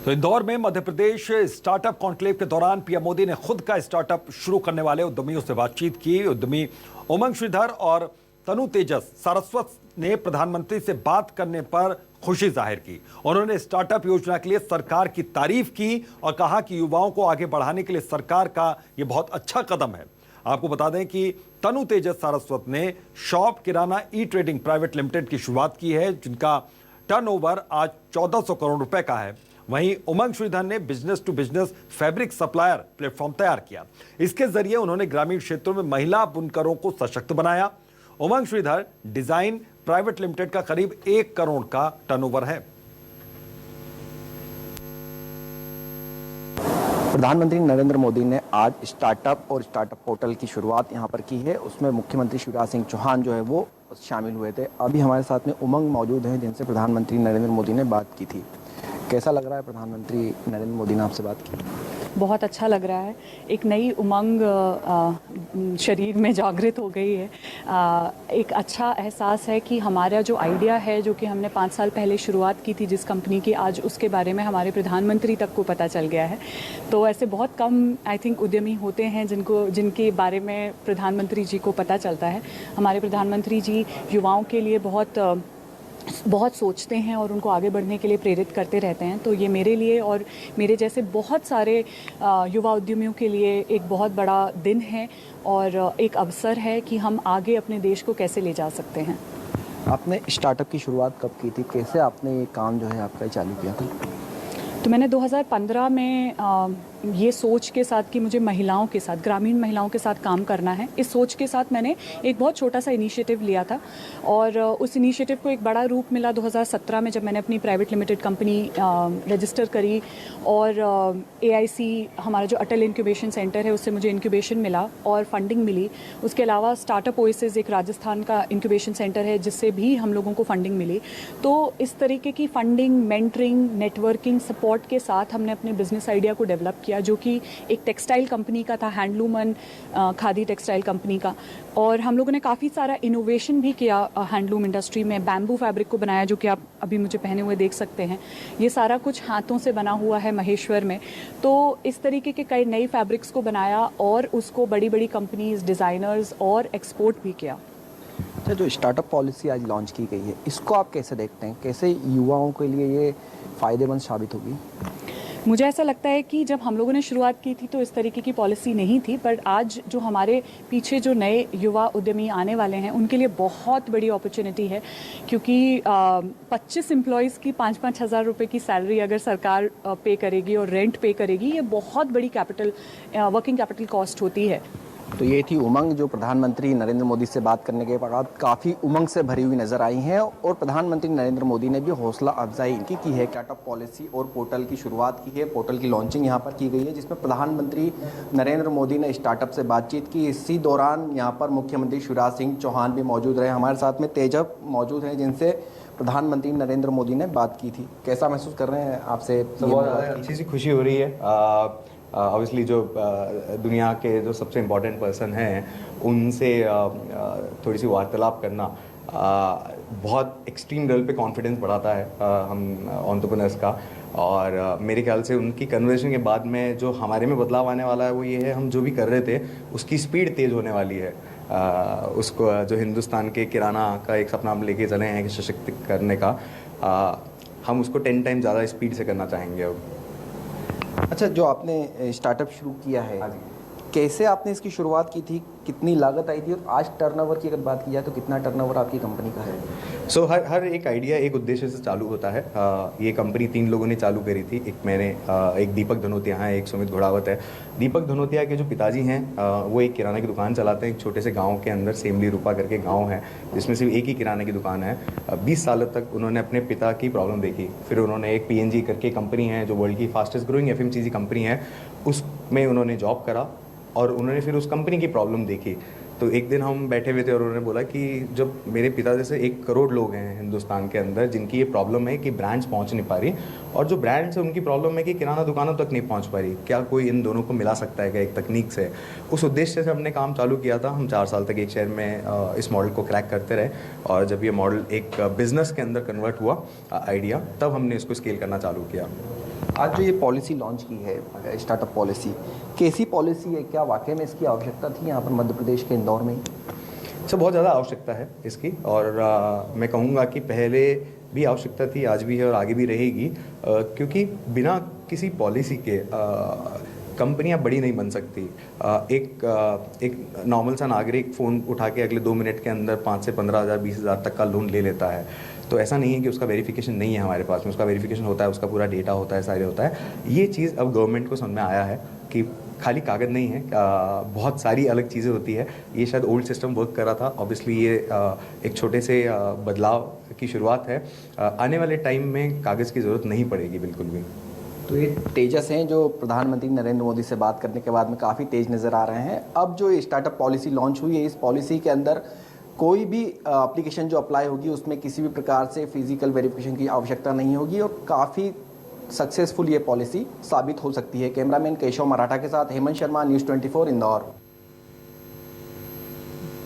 तो इंदौर में Madhya Pradesh startup conclave के दौरान पीएम मोदी ने खुद का स्टार्टअप शुरू करने वाले उद्यमियों से बातचीत की। उद्यमी उमंग श्रीधर और तनु तेजस सारस्वत ने प्रधानमंत्री से बात करने पर खुशी जाहिर की। उन्होंने स्टार्टअप योजना के लिए सरकार की तारीफ की और कहा कि युवाओं को आगे बढ़ाने के लिए सरकार का यह बहुत अच्छा कदम है। आपको बता दें कि तनु तेजस सारस्वत ने शॉप किराना ई ट्रेडिंग प्राइवेट लिमिटेड की शुरुआत की है, जिनका टर्नओवर आज 1400 करोड़ रुपए का है। वहीं उमंग श्रीधर ने business to business fabric supplier platform तैयार किया। इसके जरिए उन्होंने ग्रामीण क्षेत्रों में महिला बुनकरों को सशक्त बनाया। उमंग श्रीधर डिजाइन प्राइवेट लिमिटेड का करीब 1 करोड़ का टर्नओवर है। प्रधानमंत्री नरेंद्र मोदी ने आज स्टार्टअप और स्टार्टअप पोर्टल की शुरुआत यहां पर की है। उसमें मुख्यमंत्री शिवराज सिंह चौहान जो है वो शामिल हुए थे। अभी हमारे साथ में उमंग मौजूद हैं, जिनसे प्रधानमंत्री नरेंद्र मोदी ने बात की थी। कैसा लग रहा है प्रधानमंत्री नरेंद्र मोदी ने आपसे बात की? बहुत अच्छा लग रहा है। एक नई उमंग शरीर में जागृत हो गई है। एक अच्छा एहसास है कि हमारा जो आइडिया है, जो कि हमने 5 साल पहले शुरुआत की थी जिस कंपनी की, आज उसके बारे में हमारे प्रधानमंत्री तक को पता चल गया है। तो ऐसे बहुत कम आई थिंक उद्यमी होते हैं जिनके बारे में प्रधानमंत्री जी को पता चलता है। हमारे प्रधानमंत्री जी युवाओं के लिए बहुत सोचते हैं और उनको आगे बढ़ने के लिए प्रेरित करते रहते हैं। तो ये मेरे लिए और मेरे जैसे बहुत सारे युवा उद्यमियों के लिए एक बहुत बड़ा दिन है और एक अवसर है कि हम आगे अपने देश को कैसे ले जा सकते हैं। आपने स्टार्टअप की शुरुआत कब की थी? कैसे आपने ये काम जो है आपका चालू किया था? तो मैंने 2015 में ये सोच के साथ कि मुझे महिलाओं के साथ, ग्रामीण महिलाओं के साथ काम करना है, इस सोच के साथ मैंने एक बहुत छोटा सा इनिशिएटिव लिया था और उस इनिशिएटिव को एक बड़ा रूप मिला 2017 में, जब मैंने अपनी प्राइवेट लिमिटेड कंपनी रजिस्टर करी और AIC हमारा जो अटल इंक्यूबेशन सेंटर है उससे मुझे इंक्यूबेशन मिला और फंडिंग मिली। उसके अलावा स्टार्टअप ओएसिस एक राजस्थान का इंक्यूबेशन सेंटर है जिससे भी हम लोगों को फंडिंग मिली। तो इस तरीके की फंडिंग, मेंटरिंग, नेटवर्किंग, सपोर्ट के साथ हमने अपने बिजनेस आइडिया को डेवलप किया, जो कि एक टेक्सटाइल कंपनी का था, handloom and khadi textile company का। और हम लोगों ने काफ़ी सारा इनोवेशन भी किया हैंडलूम इंडस्ट्री में। बैम्बू फैब्रिक को बनाया, जो कि आप अभी मुझे पहने हुए देख सकते हैं। ये सारा कुछ हाथों से बना हुआ है महेश्वर में। तो इस तरीके के कई नई फैब्रिक्स को बनाया और उसको बड़ी बड़ी कंपनीज, डिज़ाइनर्स और एक्सपोर्ट भी किया। अच्छा, जो स्टार्टअप पॉलिसी आज लॉन्च की गई है, इसको आप कैसे देखते हैं? कैसे युवाओं के लिए ये फ़ायदेमंद साबित होगी? मुझे ऐसा लगता है कि जब हम लोगों ने शुरुआत की थी तो इस तरीके की पॉलिसी नहीं थी, पर आज जो हमारे पीछे जो नए युवा उद्यमी आने वाले हैं उनके लिए बहुत बड़ी अपॉर्चुनिटी है। क्योंकि 25 एम्प्लॉयज़ की 5-5 हज़ार रुपये की सैलरी अगर सरकार पे करेगी और रेंट पे करेगी, ये बहुत बड़ी वर्किंग कैपिटल कॉस्ट होती है। तो ये थी उमंग, जो प्रधानमंत्री नरेंद्र मोदी से बात करने के बाद काफ़ी उमंग से भरी हुई नजर आई हैं। और प्रधानमंत्री नरेंद्र मोदी ने भी हौसला अफजाई इनकी की है। स्टार्टअप पॉलिसी और पोर्टल की शुरुआत की है। पोर्टल की लॉन्चिंग यहाँ पर की गई है, जिसमें प्रधानमंत्री नरेंद्र मोदी ने स्टार्टअप से बातचीत की। इसी दौरान यहाँ पर मुख्यमंत्री शिवराज सिंह चौहान भी मौजूद रहे। हमारे साथ में तेजब मौजूद हैं, जिनसे प्रधानमंत्री नरेंद्र मोदी ने बात की थी। कैसा महसूस कर रहे हैं आपसे? बहुत अच्छी सी खुशी हो रही है। ऑब्वियसली जो दुनिया के जो सबसे इम्पोर्टेंट पर्सन हैं उनसे थोड़ी सी वार्तालाप करना बहुत एक्सट्रीम लेवल पे कॉन्फिडेंस बढ़ाता है हम एंटरप्रेन्योर्स का। और मेरे ख्याल से उनकी कन्वर्सेशन के बाद में जो हमारे में बदलाव आने वाला है वो ये है, हम जो भी कर रहे थे उसकी स्पीड तेज़ होने वाली है। उसको जो हिंदुस्तान के किराना का एक सपना हम लेके चले हैं कि सशक्त करने का, हम उसको 10 टाइम ज़्यादा स्पीड से करना चाहेंगे अब। अच्छा, जो आपने स्टार्टअप शुरू किया है, कैसे आपने इसकी शुरुआत की थी? कितनी लागत आई थी? और आज टर्नओवर की अगर बात की जाए तो कितना टर्नओवर आपकी कंपनी का है? हर एक आइडिया एक उद्देश्य से चालू होता है। ये कंपनी 3 लोगों ने चालू करी थी। एक मैंने, एक दीपक धनोतिया हैं, एक सुमित घोड़ावत है। दीपक धनोतिया के जो पिताजी हैं वो एक किराना की दुकान चलाते हैं एक छोटे से गांव के अंदर, सेमली रूपा करके गांव है, जिसमें सिर्फ एक ही किराने की दुकान है। 20 सालों तक उन्होंने अपने पिता की प्रॉब्लम देखी। फिर उन्होंने एक PNG करके कंपनी है जो वर्ल्ड की फास्टेस्ट ग्रोइंग FMCG कंपनी है, उसमें उन्होंने जॉब करा और उन्होंने फिर उस कंपनी की प्रॉब्लम देखी। तो एक दिन हम बैठे हुए थे और उन्होंने बोला कि जब मेरे पिता जैसे 1 करोड़ लोग हैं हिंदुस्तान के अंदर जिनकी ये प्रॉब्लम है कि ब्रांड्स पहुंच नहीं पा रही, और जो ब्रांड्स है उनकी प्रॉब्लम है कि किराना दुकानों तक नहीं पहुंच पा रही, क्या कोई इन दोनों को मिला सकता है क्या एक तकनीक से? उस उद्देश्य से हमने काम चालू किया था। हम 4 साल तक एक शहर में इस मॉडल को क्रैक करते रहे, और जब ये मॉडल एक बिजनेस के अंदर कन्वर्ट हुआ आइडिया, तब हमने इसको स्केल करना चालू किया। आज जो ये पॉलिसी लॉन्च की है स्टार्टअप पॉलिसी, कैसी पॉलिसी है, क्या वाकई में इसकी आवश्यकता थी यहाँ पर मध्य प्रदेश के इंदौर में ही? सर बहुत ज़्यादा आवश्यकता है इसकी, और मैं कहूँगा कि पहले भी आवश्यकता थी, आज भी है और आगे भी रहेगी, क्योंकि बिना किसी पॉलिसी के कंपनियां बड़ी नहीं बन सकती। एक नॉर्मल सा नागरिक फ़ोन उठा के अगले 2 मिनट के अंदर 5 से 15,000 20,000 तक का लोन ले लेता है। तो ऐसा नहीं है कि उसका वेरिफिकेशन नहीं है हमारे पास में, उसका वेरिफिकेशन होता है, उसका पूरा डेटा होता है, सारे होता है। ये चीज़ अब गवर्नमेंट को समझ में आया है कि खाली कागज़ नहीं है, बहुत सारी अलग चीज़ें होती है। ये शायद ओल्ड सिस्टम वर्क कर रहा था, ऑब्वियसली ये एक छोटे से बदलाव की शुरुआत है। आने वाले टाइम में कागज़ की ज़रूरत नहीं पड़ेगी बिल्कुल भी। तो ये तेजस हैं जो प्रधानमंत्री नरेंद्र मोदी से बात करने के बाद में काफ़ी तेज नज़र आ रहे हैं। अब जो ये स्टार्टअप पॉलिसी लॉन्च हुई है, इस पॉलिसी के अंदर कोई भी एप्लीकेशन जो अप्लाई होगी उसमें किसी भी प्रकार से फिजिकल वेरिफिकेशन की आवश्यकता नहीं होगी और काफ़ी सक्सेसफुल ये पॉलिसी साबित हो सकती है। कैमरामैन केशव मराठा के साथ हेमंत शर्मा, न्यूज़ 24 इंदौर।